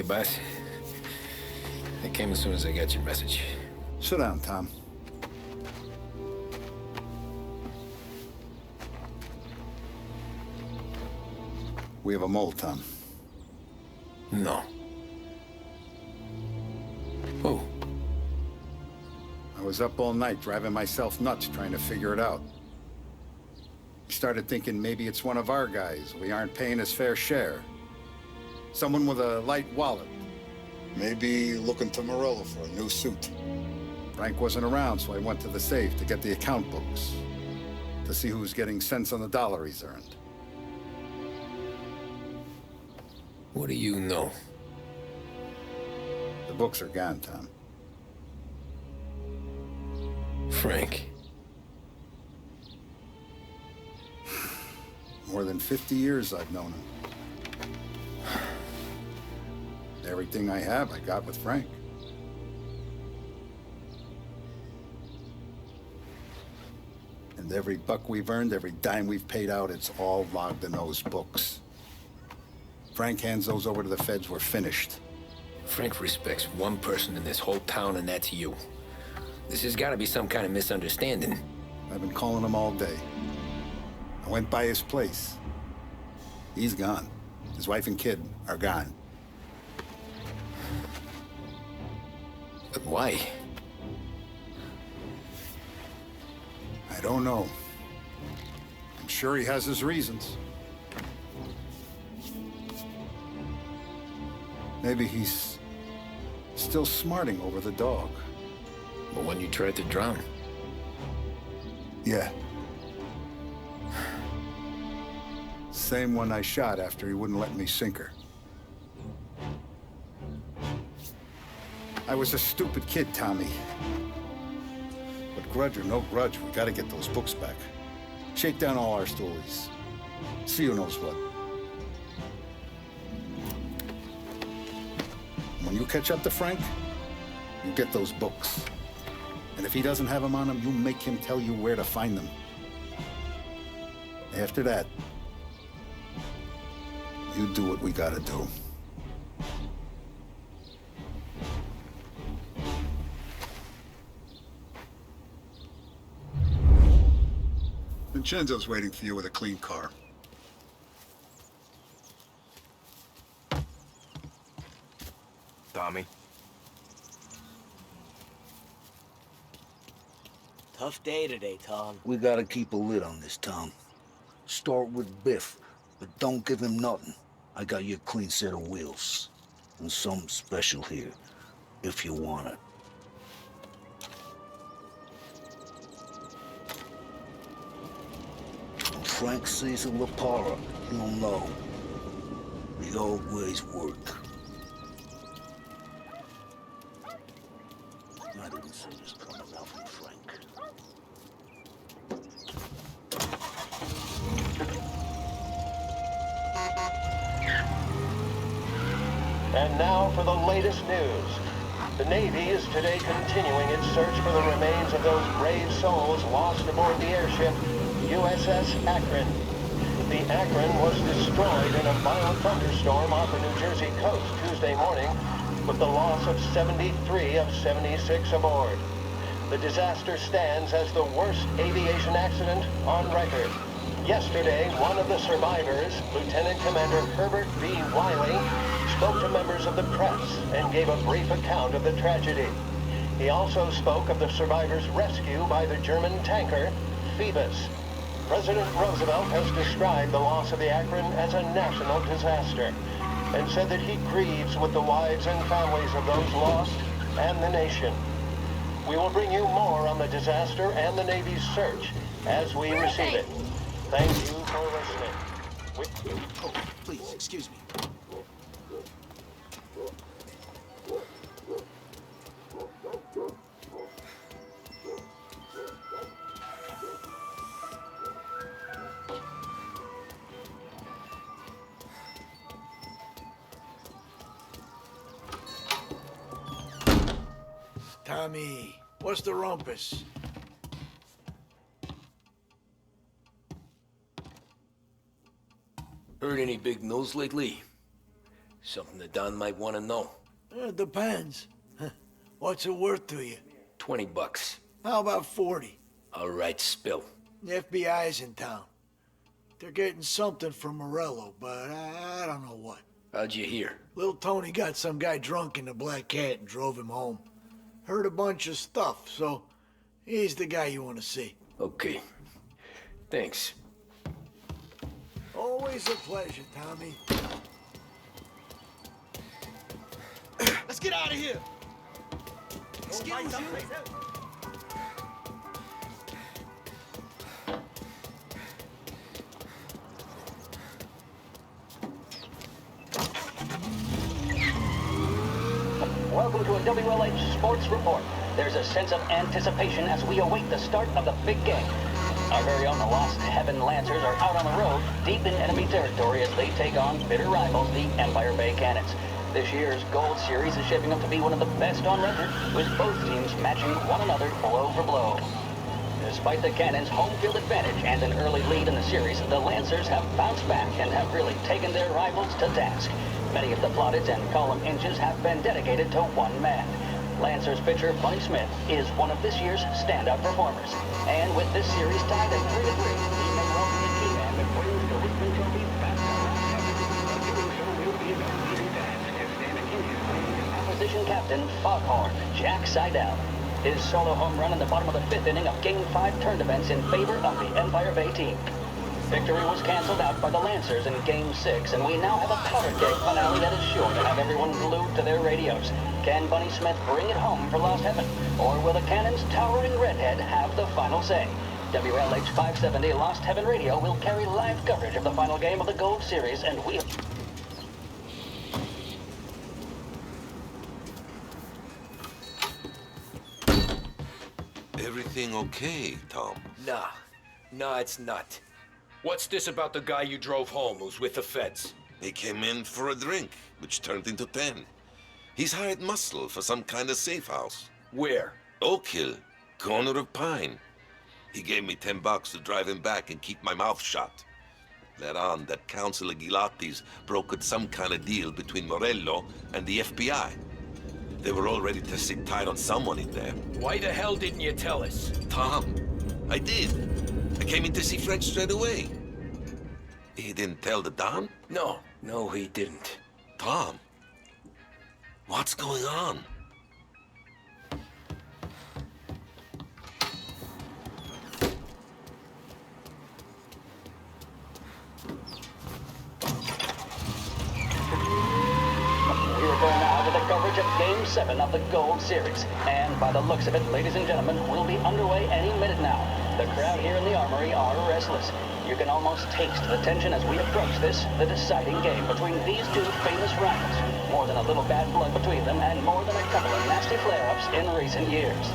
Hey, boss. I came as soon as I got your message. Sit down, Tom. We have a mole, Tom. No. Who? I was up all night driving myself nuts trying to figure it out. I started thinking maybe it's one of our guys. We aren't paying his fair share. Someone with a light wallet. Maybe looking to Morello for a new suit. Frank wasn't around, so I went to the safe to get the account books. To see who's getting cents on the dollar he's earned. What do you know? The books are gone, Tom. Frank. More than 50 years I've known him. Everything I have, I got with Frank. And every buck we've earned, every dime we've paid out, it's all logged in those books. Frank hands those over to the feds, we're finished. Frank respects one person in this whole town, and that's you. This has got to be some kind of misunderstanding. I've been calling him all day. I went by his place. He's gone. His wife and kid are gone. But why? I don't know. I'm sure he has his reasons. Maybe he's still smarting over the dog. The one you tried to drown? Yeah. Same one I shot after he wouldn't let me sink her. I was a stupid kid, Tommy. But grudge or no grudge, we gotta get those books back. Shake down all our stories. See who knows what. When you catch up to Frank, you get those books. And if he doesn't have them on him, you make him tell you where to find them. After that, you do what we gotta do. Vincenzo's waiting for you with a clean car. Tommy. Tough day today, Tom. We gotta keep a lid on this, Tom. Start with Biff, but don't give him nothing. I got you a clean set of wheels. And something special here, if you want it. When Frank sees a La Parra, he'll know. The old ways work. I didn't see this coming out from Frank. And now for the latest news. The Navy is today continuing its search for the remains of those brave souls lost aboard the airship USS Akron. The Akron was destroyed in a violent thunderstorm off the New Jersey coast Tuesday morning, with the loss of 73 of 76 aboard. The disaster stands as the worst aviation accident on record. Yesterday, one of the survivors, Lieutenant Commander Herbert B. Wiley, spoke to members of the press and gave a brief account of the tragedy. He also spoke of the survivors' rescue by the German tanker, Phoebus. President Roosevelt has described the loss of the Akron as a national disaster and said that he grieves with the wives and families of those lost and the nation. We will bring you more on the disaster and the Navy's search as we receive it. Thank you for listening. Oh, please, excuse me. Tommy, what's the rumpus? Heard any big news lately? Something the Don might want to know. It depends. What's it worth to you? $20. How about 40? All right, spill. The FBI's in town. They're getting something from Morello, but I don't know what. How'd you hear? Little Tony got some guy drunk in the Black Cat and drove him home. Heard a bunch of stuff, so he's the guy you want to see. Okay. Thanks. Always a pleasure, Tommy. Let's get out of here! Excuse you? Welcome to a WLH Sports Report. There's a sense of anticipation as we await the start of the big game. Our very own Lost Heaven Lancers are out on the road, deep in enemy territory as they take on bitter rivals, the Empire Bay Cannons. This year's Gold Series is shaping up to be one of the best on record, with both teams matching one another blow for blow. Despite the Cannons' home field advantage and an early lead in the series, the Lancers have bounced back and have really taken their rivals to task. Many of the plaudits and column inches have been dedicated to one man. Lancers pitcher Bunny Smith is one of this year's standout performers. And with this series tied at 3-3, he may well be a key man that brings the Richmond Trophy back to But doing so will be no easy task, as standing in his place is opposition captain Foghorn Jack Seidel. His solo home run in the bottom of the 5th inning of Game 5 turned events in favor of the Empire Bay team. Victory was canceled out by the Lancers in Game 6, and we now have a powder keg finale that is sure to have everyone glued to their radios. Can Bunny Smith bring it home for Lost Heaven, or will the Cannon's towering redhead have the final say? WLH 570 Lost Heaven Radio will carry live coverage of the final game of the Gold Series, and we... Everything okay, Tom? Nah, it's not. What's this about the guy you drove home who's with the feds? He came in for a drink, which turned into 10. He's hired muscle for some kind of safe house. Where? Oak Hill, corner of Pine. He gave me $10 to drive him back and keep my mouth shut. Let on that Councilor Gilatti's brokered some kind of deal between Morello and the FBI. They were all ready to sit tight on someone in there. Why the hell didn't you tell us? Tom, I did. I came in to see French straight away. He didn't tell the Don? No, he didn't. Tom, what's going on? We return now to the coverage of Game 7 of the Gold Series. And by the looks of it, ladies and gentlemen, we'll be underway any minute now. The crowd here in the Armory are restless. You can almost taste the tension as we approach this, the deciding game between these two famous rivals. More than a little bad blood between them, and more than a couple of nasty flare-ups in recent years.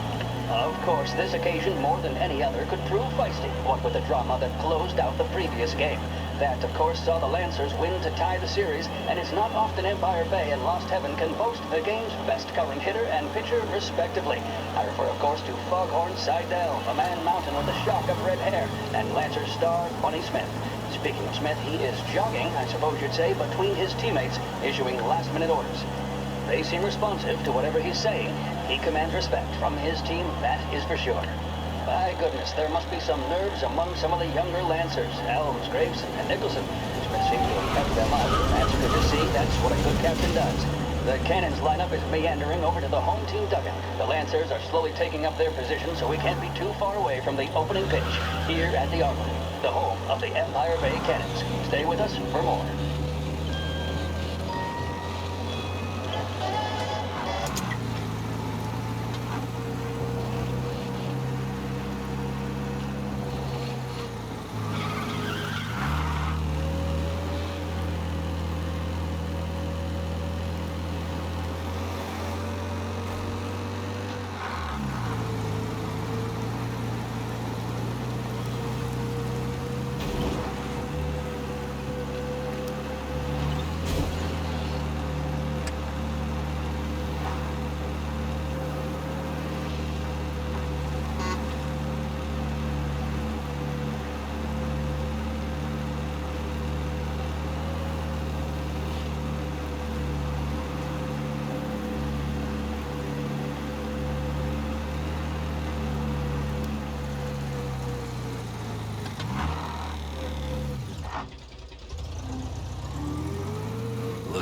Of course, this occasion, more than any other, could prove feisty, what with the drama that closed out the previous game. That, of course, saw the Lancers win to tie the series, and it's not often Empire Bay and Lost Heaven can boast the game's best current hitter and pitcher, respectively. I refer, of course, to Foghorn Seidel, a man mountain with a shock of red hair, and Lancers star Bunny Smith. Speaking of Smith, he is jogging, I suppose you'd say, between his teammates, issuing last-minute orders. They seem responsive to whatever he's saying. He commands respect from his team, that is for sure. By goodness, there must be some nerves among some of the younger Lancers, Elms, Graves, and Nicholson. Smith seems to have kept them up. That's good to see. That's what a good captain does. The Cannons lineup is meandering over to the home team dugout. The Lancers are slowly taking up their position, so we can't be too far away from the opening pitch here at the Armory, the home of the Empire Bay Cannons. Stay with us for more.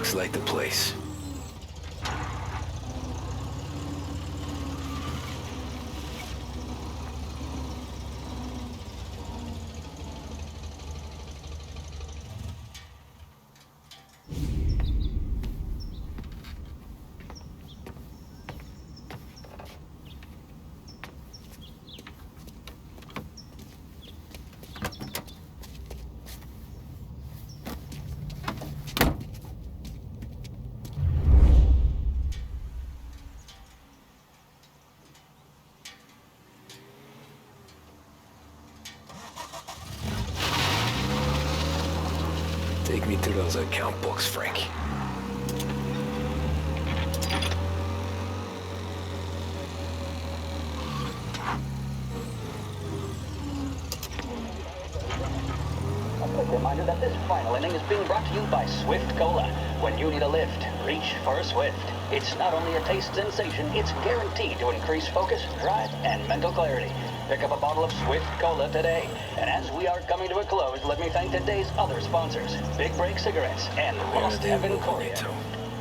Looks like the place. Take me to those account books, Frank. A quick reminder that this final inning is being brought to you by Swift Cola. When you need a lift, reach for a Swift. It's not only a taste sensation, it's guaranteed to increase focus, drive, and mental clarity. Pick up a bottle of Swift Cola today. And as we are coming to a close, let me thank today's other sponsors, Big Break Cigarettes and Lost Heaven Korea.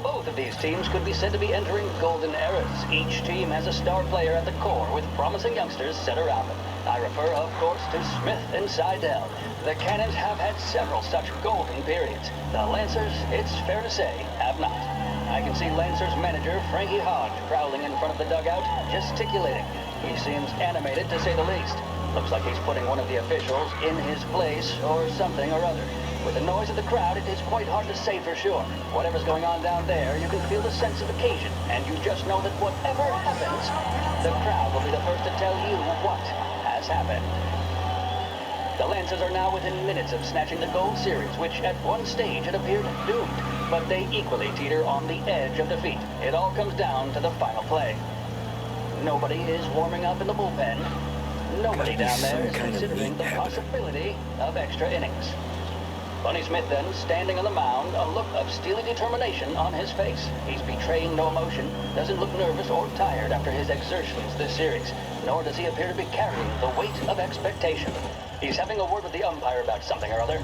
Both of these teams could be said to be entering golden eras. Each team has a star player at the core with promising youngsters set around them. I refer, of course, to Smith and Seidel. The Cannons have had several such golden periods. The Lancers, it's fair to say, have not. I can see Lancers manager Frankie Hodge prowling in front of the dugout, gesticulating. He seems animated, to say the least. Looks like he's putting one of the officials in his place, or something or other. With the noise of the crowd, it is quite hard to say for sure. Whatever's going on down there, you can feel the sense of occasion, and you just know that whatever happens, the crowd will be the first to tell you what has happened. The Lancers are now within minutes of snatching the Gold Series, which at one stage had appeared doomed, but they equally teeter on the edge of defeat. It all comes down to the final play. Nobody is warming up in the bullpen. Nobody down there is considering the possibility of extra innings. Bunny Smith then, standing on the mound, a look of steely determination on his face. He's betraying no emotion, doesn't look nervous or tired after his exertions this series, nor does he appear to be carrying the weight of expectation. He's having a word with the umpire about something or other.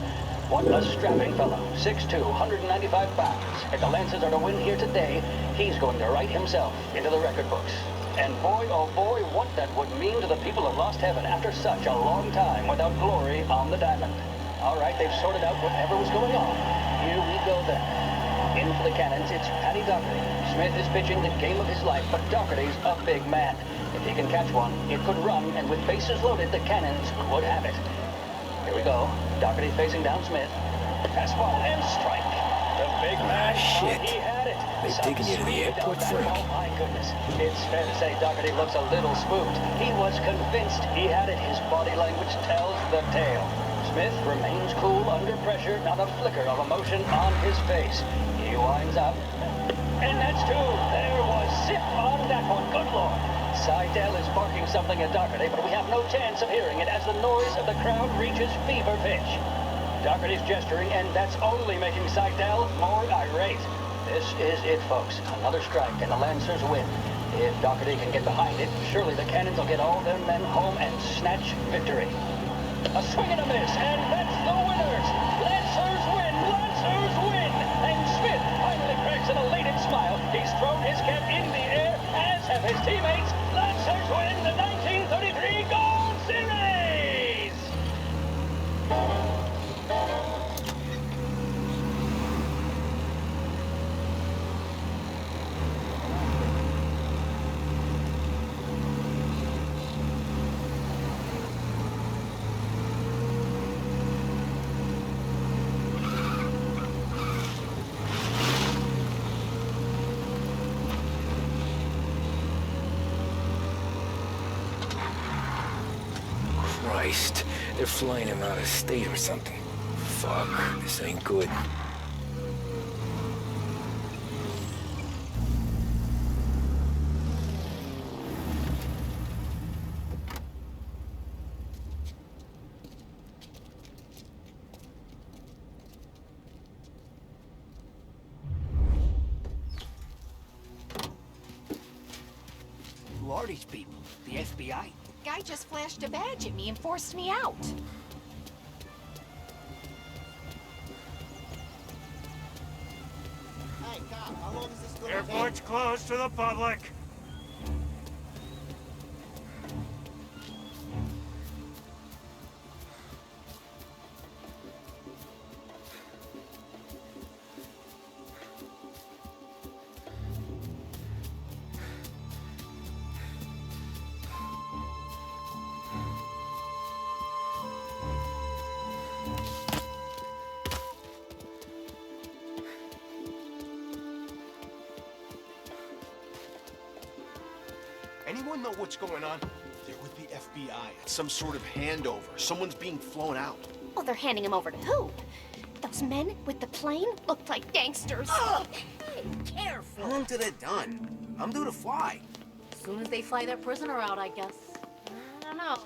What a strapping fellow, 6'2", 195 pounds. If the Lancers are to win here today, he's going to write himself into the record books. And boy, oh boy, what that would mean to the people of Lost Heaven after such a long time without glory on the diamond. All right, they've sorted out whatever was going on. Here we go then. In for the Cannons, it's Paddy Doherty. Smith is pitching the game of his life, but Doherty's a big man. If he can catch one, it could run, and with bases loaded, the Cannons could have it. Here we go. Doherty facing down Smith. Fastball and strike. The big man, shit. He had it. They're taking you to the airport, Frank. Oh my goodness. It's fair to say Doherty looks a little spooked. He was convinced he had it. His body language tells the tale. Smith remains cool under pressure, not a flicker of emotion on his face. He winds up. And that's two. There was zip on that one. Good Lord. Seidel is barking something at Doherty, but we have no chance of hearing it as the noise of the crowd reaches fever pitch. Doherty's gesturing, and that's only making Seidel more irate. This is it, folks. Another strike, and the Lancers win. If Doherty can get behind it, surely the Cannons will get all their men home and snatch victory. A swing and a miss, and that's the winners! Lancers win! Lancers win! And Smith finally cracks an elated smile. He's thrown his cap in the air, as have his teammates. Lancers win the 1933 Gold Series! Christ, they're flying him out of state or something. Fuck, this ain't good. Who are these people? The FBI? Guy just flashed a badge at me and forced me out. closed to the public. Anyone know what's going on? They're with the FBI. It's some sort of handover. Someone's being flown out. Oh, they're handing him over to who? Those men with the plane looked like gangsters. Hey, careful. How long till they're done? I'm due to fly. As soon as they fly their prisoner out, I guess. I don't know.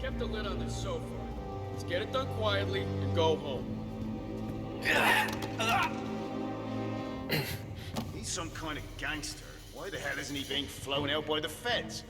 Kept the lid on this so far. Let's get it done quietly and go home. He's some kind of gangster. Why the hell isn't he being flown out by the feds?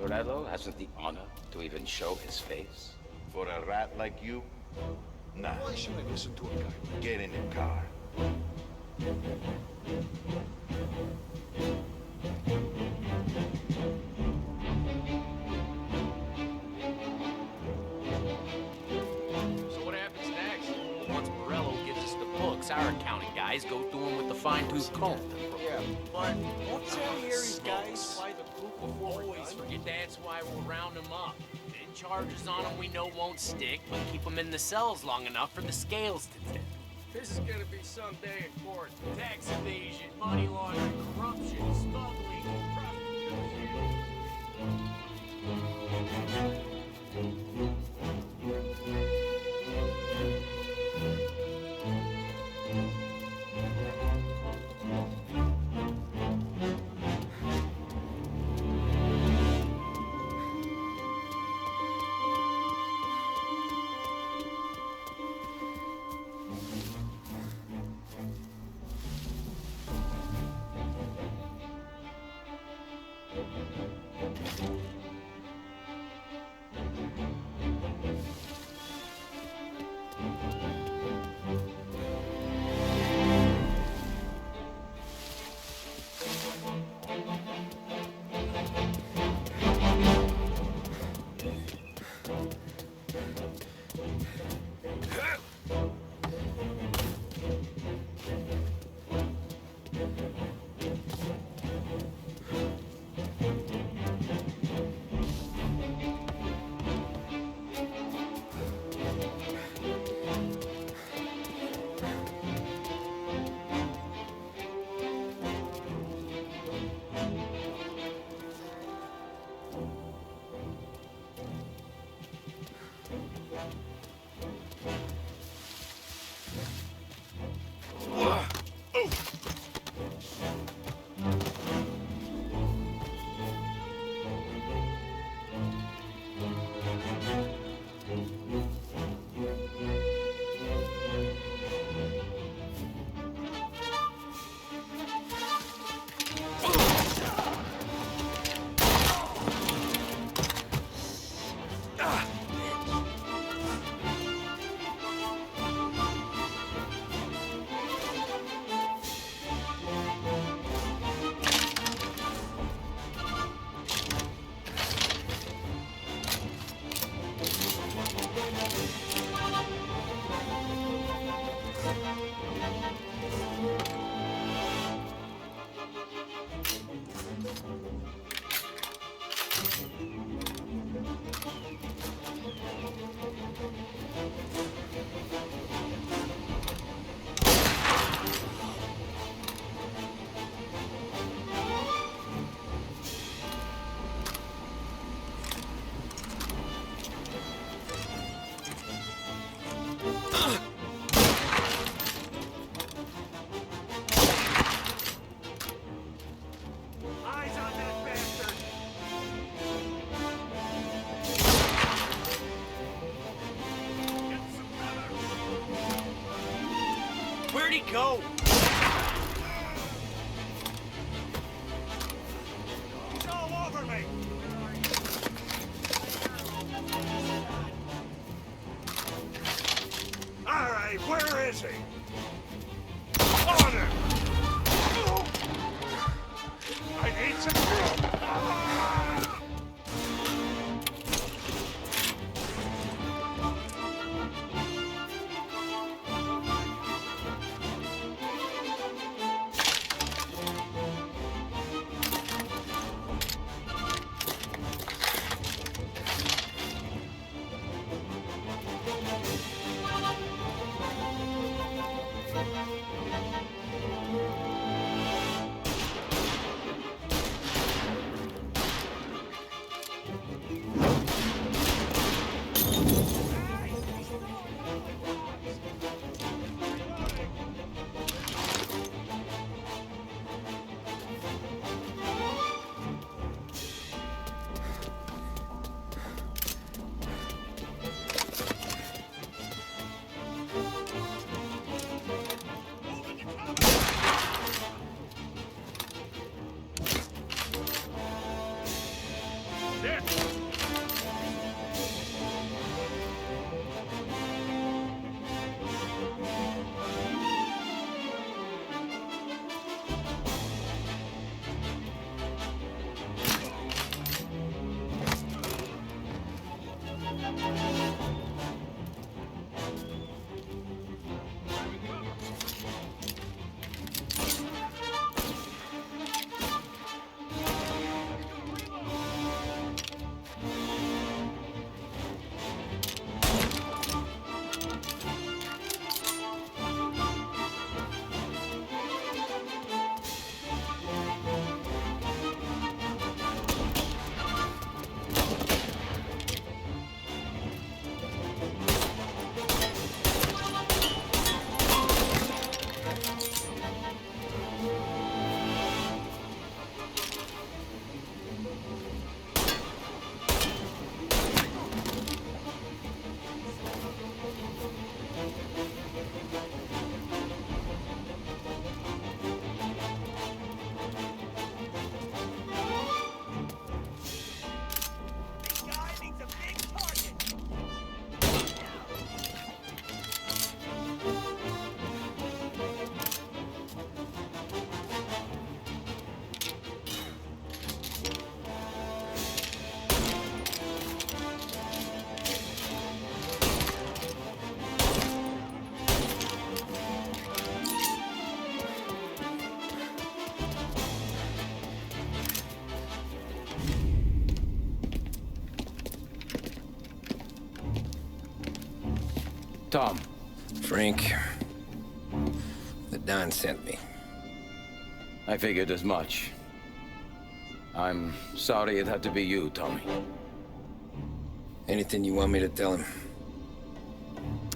Morello hasn't the honor to even show his face. For a rat like you? Nah. Why should I listen to a guy? Get in the car. So what happens next? Once Morello gives us the books, our accounting guys go through them with the fine-tooth comb. Yeah, but Don Salieri's guys fly the group before Always forget that's why we'll round them up. Big charges on them we know won't stick, but keep them in the cells long enough for the scales to tip. This is gonna be some day in court. Tax evasion, money laundering, corruption, smuggling, prostitution. Where'd he go? He's all over me! All right, where is he? On him! I need some help! Tom. Frank. The Don sent me. I figured as much. I'm sorry it had to be you, Tommy. Anything you want me to tell him?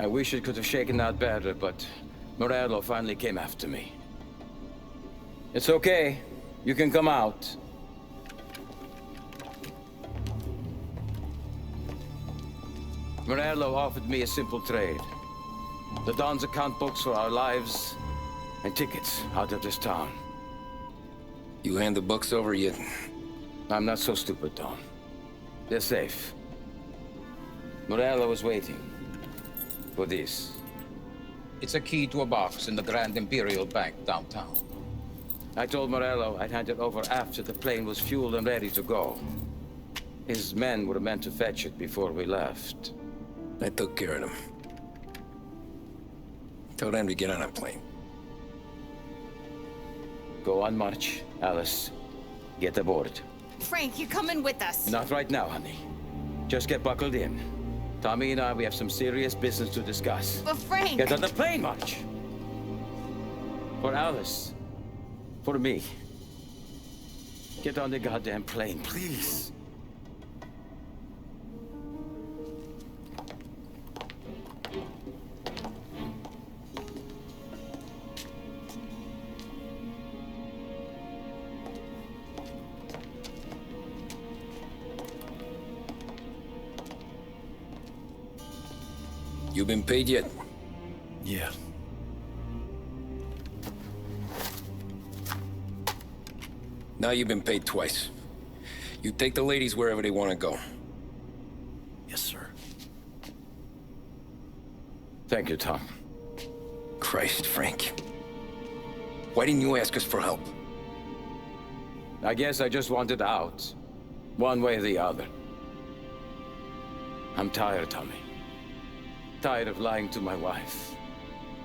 I wish it could have shaken out better, but Morello finally came after me. It's okay. You can come out. Morello offered me a simple trade. The Don's account books for our lives, and tickets out of this town. You hand the books over yet? I'm not so stupid, Don. They're safe. Morello is waiting for this. It's a key to a box in the Grand Imperial Bank downtown. I told Morello I'd hand it over after the plane was fueled and ready to go. His men were meant to fetch it before we left. I took care of them. Tell them to get on a plane. Go on march, Alice. Get aboard. Frank, you're coming with us. Not right now, honey. Just get buckled in. Tommy and I, we have some serious business to discuss. But Frank... Get on the plane, March! For Alice. For me. Get on the goddamn plane, please. You been paid yet? Yeah. Now you've been paid twice. You take the ladies wherever they want to go. Yes, sir. Thank you, Tom. Christ, Frank. Why didn't you ask us for help? I guess I just wanted out. One way or the other. I'm tired, Tommy. Tired of lying to my wife.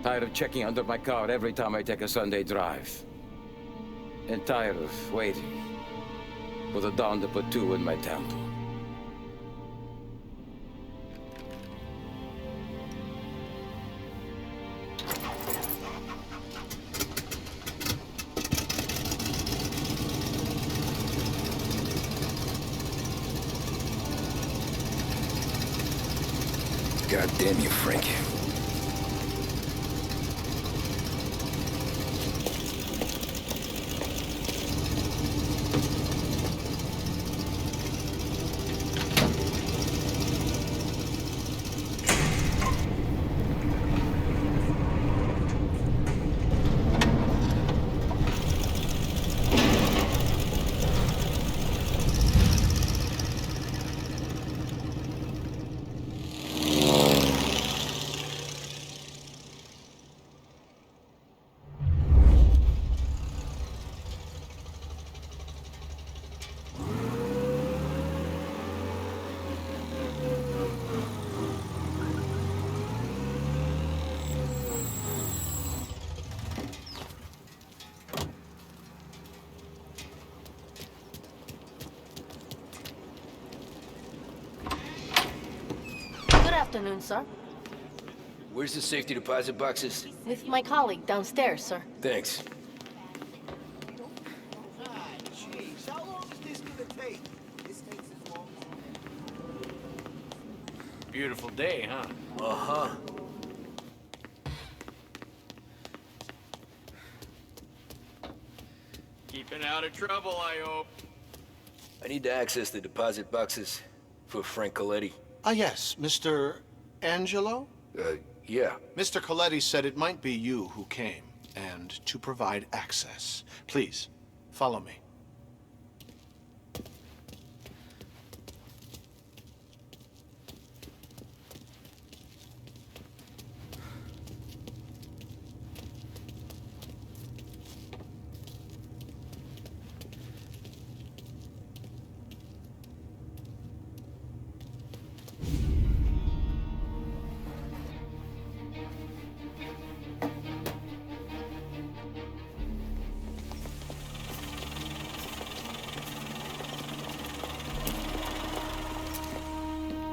Tired of checking under my car every time I take a Sunday drive. And tired of waiting for the dawn to put two in my temple. God damn you, Frank. Good afternoon, sir. Where's the safety deposit boxes? With my colleague downstairs, sir. Thanks. Jeez, how long is this gonna take? This takes as long as... Beautiful day, huh? Uh-huh. Keeping out of trouble, I hope. I need to access the deposit boxes for Frank Coletti. Ah, yes, Mr. Angelo? Yeah. Mr. Coletti said it might be you who came, and to provide access. Please, follow me.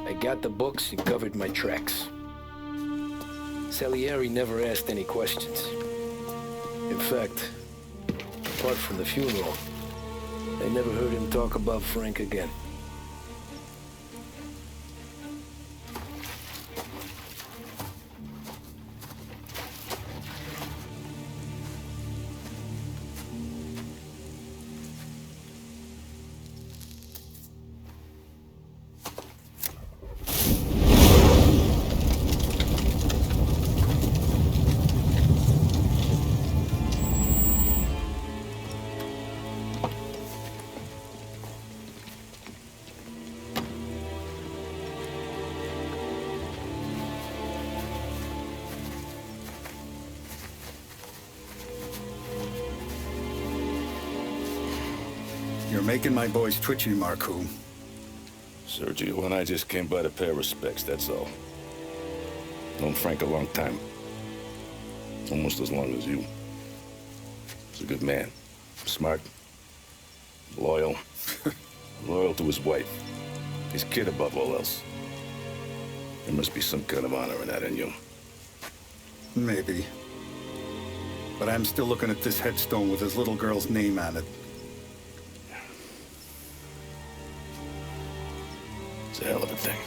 I got the books and covered my tracks. Salieri never asked any questions. In fact, apart from the funeral, I never heard him talk about Frank again. You're making my boys twitchy, Marku. Sergio and I just came by to pay respects, that's all. Known Frank a long time. Almost as long as you. He's a good man. Smart. Loyal. Loyal to his wife. His kid above all else. There must be some kind of honor in that in you. Maybe. But I'm still looking at this headstone with his little girl's name on it. It's a hell of a thing.